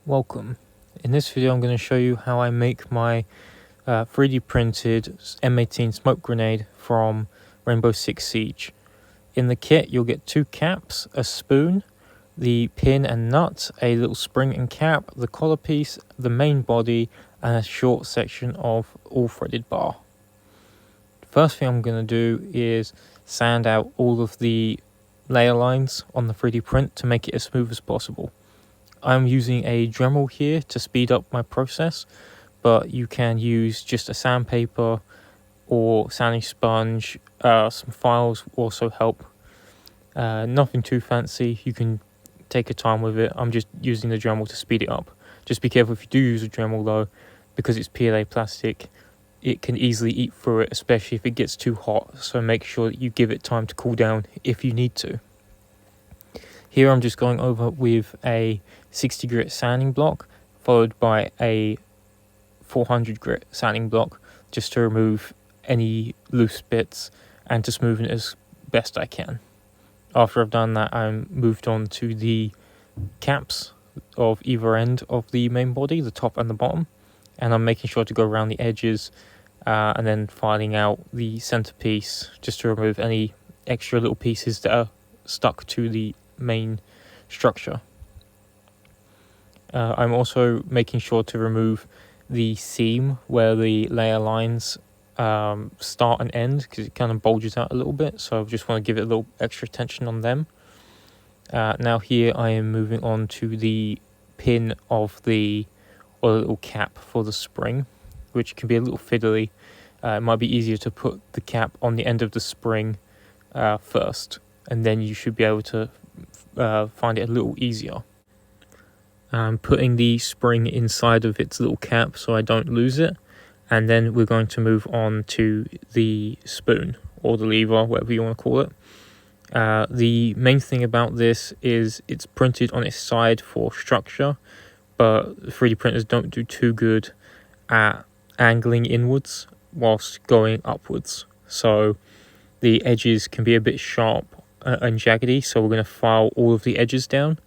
Welcome. In this video I'm going to show you how I make my 3D printed M18 smoke grenade from Rainbow Six Siege. In the kit you'll get 2 caps, a spoon, the pin and nut, a little spring and cap, the collar piece, the main body, and a short section of all threaded bar. First thing I'm going to do is sand out all of the layer lines on the 3D print to make it as smooth as possible. I'm using a Dremel here to speed up my process, but you can use just a sandpaper or sanding sponge. Some files also help. Nothing too fancy, you can take your time with it. I'm just using the Dremel to speed it up. Just be careful if you do use a Dremel though, because it's PLA plastic, it can easily eat through it, especially if it gets too hot, so make sure that you give it time to cool down if you need to. Here I'm just going over with a 60 grit sanding block followed by a 400 grit sanding block just to remove any loose bits and to smoothen it as best I can. After I've done that, I'm moved on to the caps of either end of the main body, the top and the bottom, and I'm making sure to go around the edges and then filing out the centerpiece just to remove any extra little pieces that are stuck to the main structure. I'm also making sure to remove the seam where the layer lines start and end, because it kind of bulges out a little bit, so I just want to give it a little extra tension on them. Now here I am moving on to the pin of the little cap for the spring, which can be a little fiddly. It might be easier to put the cap on the end of the spring first, and then you should be able to find it a little easier. I'm putting the spring inside of its little cap so I don't lose it, and then we're going to move on to the spoon or the lever, whatever you want to call it. The main thing about this is it's printed on its side for structure, but 3D printers don't do too good at angling inwards whilst going upwards, so the edges can be a bit sharp and jaggedy, so we're going to file all of the edges down.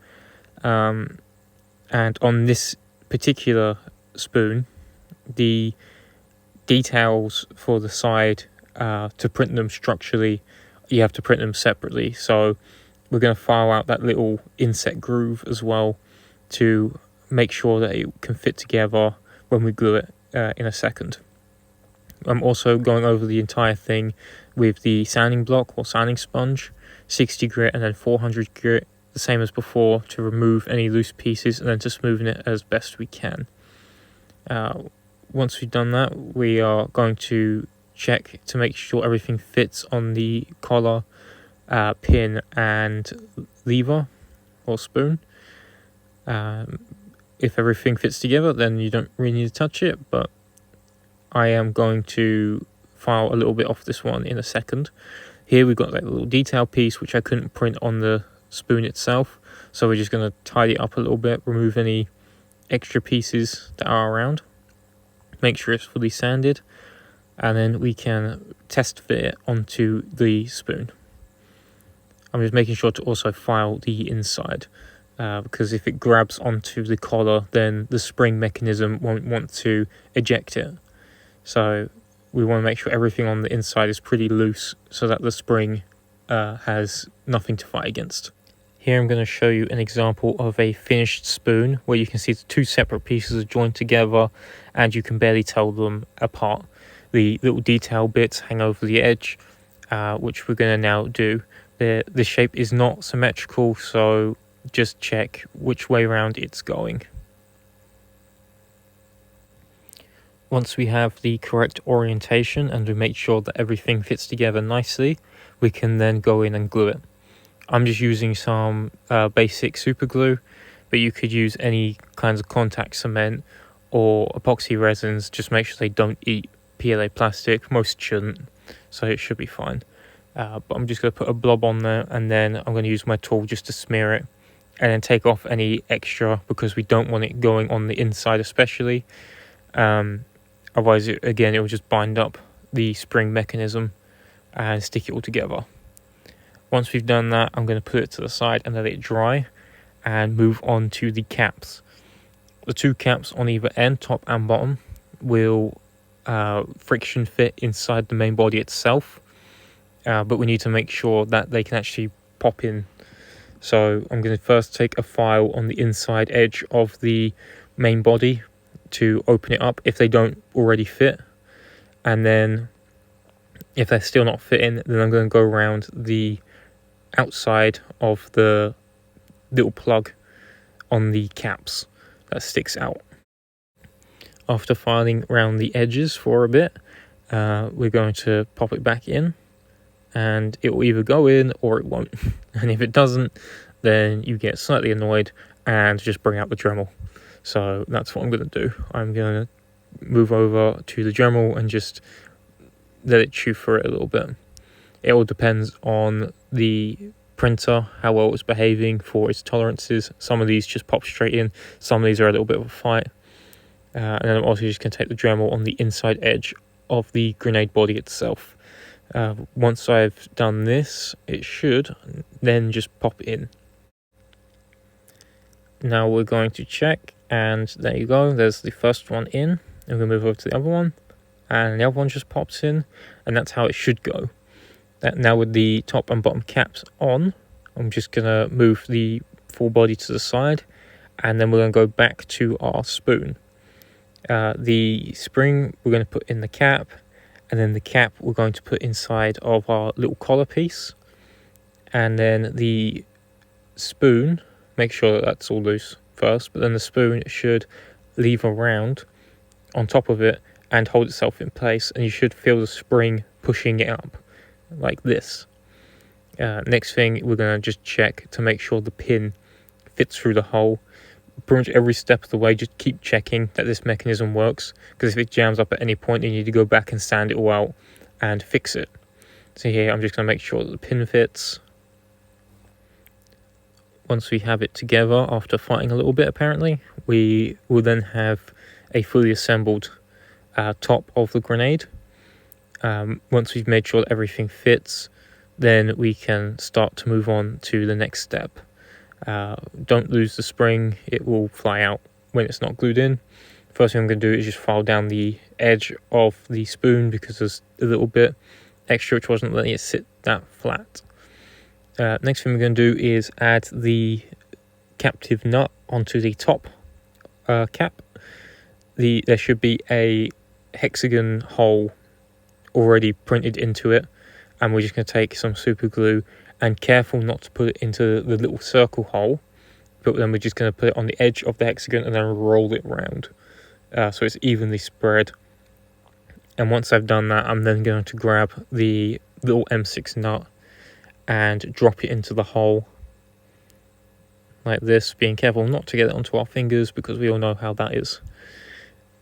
And on this particular spoon, the details for the side, to print them structurally, you have to print them separately, so we're going to file out that little inset groove as well to make sure that it can fit together when we glue it in a second. I'm also going over the entire thing with the sanding block or sanding sponge, 60 grit and then 400 grit, the same as before, to remove any loose pieces and then to smoothen it as best we can. Once we've done that, we are going to check to make sure everything fits on the collar, pin and lever or spoon. If everything fits together, then you don't really need to touch it, but I am going to file a little bit off this one in a second. Here we've got that little detail piece which I couldn't print on the spoon itself, so we're just going to tidy it up a little bit, remove any extra pieces that are around, make sure it's fully sanded, and then we can test fit it onto the spoon. I'm just making sure to also file the inside, because if it grabs onto the collar, then the spring mechanism won't want to eject it. So we want to make sure everything on the inside is pretty loose so that the spring has nothing to fight against. Here I'm going to show you an example of a finished spoon where you can see the 2 separate pieces are joined together and you can barely tell them apart. The little detail bits hang over the edge, which we're going to now do. The shape is not symmetrical, so just check which way around it's going. Once we have the correct orientation and we make sure that everything fits together nicely, we can then go in and glue it. I'm just using some basic super glue, but you could use any kinds of contact cement or epoxy resins. Just make sure they don't eat PLA plastic. Most shouldn't, so it should be fine. But I'm just going to put a blob on there, and then I'm going to use my tool just to smear it and then take off any extra, because we don't want it going on the inside especially. Otherwise, it will just bind up the spring mechanism and stick it all together. Once we've done that, I'm going to put it to the side and let it dry and move on to the caps. the two caps on either end, top and bottom, will friction fit inside the main body itself, but we need to make sure that they can actually pop in. So I'm going to first take a file on the inside edge of the main body to open it up if they don't already fit, and then if they're still not fitting, then I'm going to go around the outside of the little plug on the caps that sticks out. After filing around the edges for a bit, we're going to pop it back in, and it will either go in or it won't. And if it doesn't, then you get slightly annoyed and just bring out the Dremel. So that's what I'm going to do. I'm going to move over to the Dremel and just let it chew for it a little bit. It all depends on the printer, how well it's behaving for its tolerances. Some of these just pop straight in, some of these are a little bit of a fight. And then I'm also just going to take the Dremel on the inside edge of the grenade body itself. Once I've done this, it should then just pop in. Now we're going to check, and there you go, there's the first one in, and we'll move over to the other one, and the other one just pops in, and that's how it should go. Now with the top and bottom caps on, I'm just going to move the full body to the side, and then we're going to go back to our spoon. The spring we're going to put in the cap, and then the cap we're going to put inside of our little collar piece, and then the spoon, make sure that that's all loose first, but then the spoon should leave a round on top of it and hold itself in place, and you should feel the spring pushing it up like this. Next thing, we're going to just check to make sure the pin fits through the hole. Pretty much every step of the way, just keep checking that this mechanism works, because if it jams up at any point, you need to go back and sand it all out and fix it. So here I'm just going to make sure that the pin fits. Once we have it together, after fighting a little bit apparently, we will then have a fully assembled top of the grenade. Once we've made sure that everything fits, then we can start to move on to the next step. Don't lose the spring, it will fly out when it's not glued in. First thing I'm going to do is just file down the edge of the spoon, because there's a little bit extra which wasn't letting it sit that flat. Next thing we're going to do is add the captive nut onto the top cap. There should be a hexagon hole already printed into it, and we're just going to take some super glue, and careful not to put it into the little circle hole, but then we're just going to put it on the edge of the hexagon and then roll it around so it's evenly spread. And once I've done that, I'm then going to grab the little M6 nut and drop it into the hole like this, being careful not to get it onto our fingers, because we all know how that is.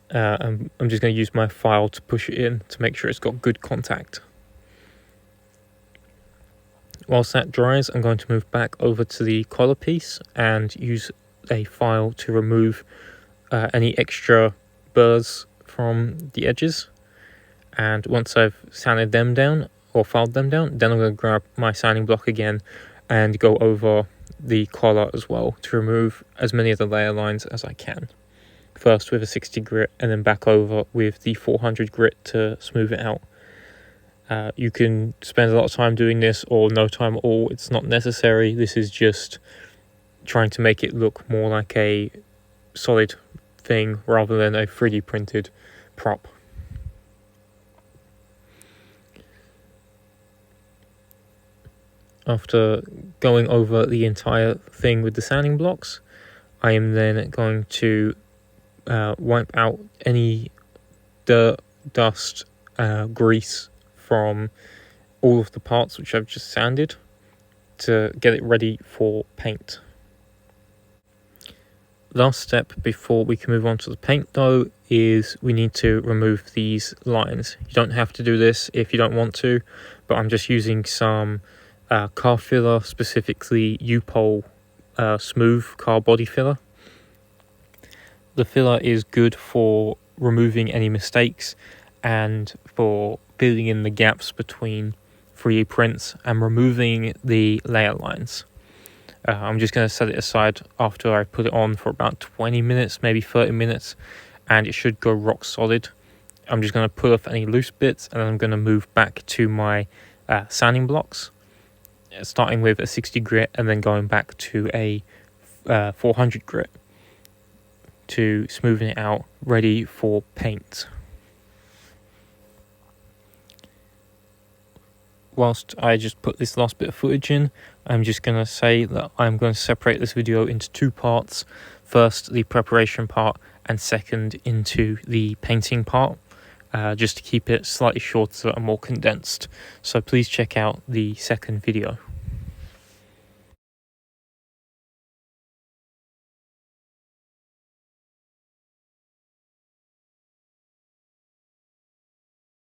I'm just going to use my file to push it in to make sure it's got good contact. Whilst that dries, I'm going to move back over to the collar piece and use a file to remove any extra burrs from the edges. And once I've sanded them down, or filed them down, then I'm going to grab my sanding block again and go over the collar as well to remove as many of the layer lines as I can. First with a 60 grit, and then back over with the 400 grit to smooth it out. You can spend a lot of time doing this or no time at all. It's not necessary. This is just trying to make it look more like a solid thing rather than a 3D printed prop. After going over the entire thing with the sanding blocks, I am then going to wipe out any dirt, dust, grease from all of the parts which I've just sanded to get it ready for paint. Last step before we can move on to the paint though is we need to remove these lines. You don't have to do this if you don't want to, but I'm just using some car filler, specifically U-Pole smooth car body filler. The filler is good for removing any mistakes and for filling in the gaps between 3D prints and removing the layer lines. I'm just going to set it aside after I put it on for about 20 minutes, maybe 30 minutes, and it should go rock solid. I'm just going to pull off any loose bits, and then I'm going to move back to my sanding blocks, starting with a 60 grit and then going back to a 400 grit to smoothen it out, ready for paint. Whilst I just put this last bit of footage in, I'm just going to say that I'm going to separate this video into two parts. First, the preparation part, and second, into the painting part, just to keep it slightly shorter and more condensed. So please check out the second video.